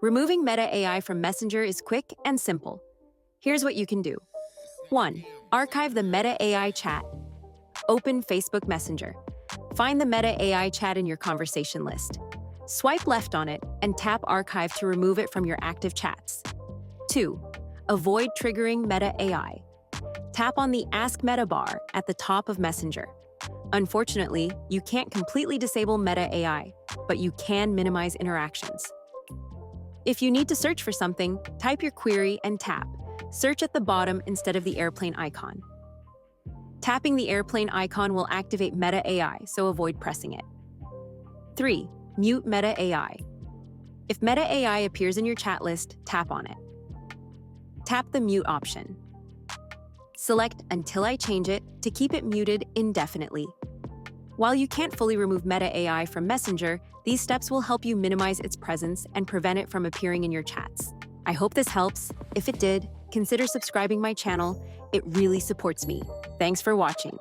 Removing Meta AI from Messenger is quick and simple. Here's what you can do. 1. Archive the Meta AI chat. Open Facebook Messenger. Find the Meta AI chat in your conversation list. Swipe left on it and tap Archive to remove it from your active chats. 2. Avoid triggering Meta AI. Tap on the Ask Meta bar at the top of Messenger. Unfortunately, you can't completely disable Meta AI, but you can minimize interactions. If you need to search for something, type your query and tap Search at the bottom instead of the airplane icon. Tapping the airplane icon will activate Meta AI, so avoid pressing it. 3. Mute Meta AI. If Meta AI appears in your chat list, tap on it. Tap the mute option. Select Until I change it to keep it muted indefinitely. While you can't fully remove Meta AI from Messenger, these steps will help you minimize its presence and prevent it from appearing in your chats. I hope this helps. If it did, consider subscribing my channel. It really supports me. Thanks for watching.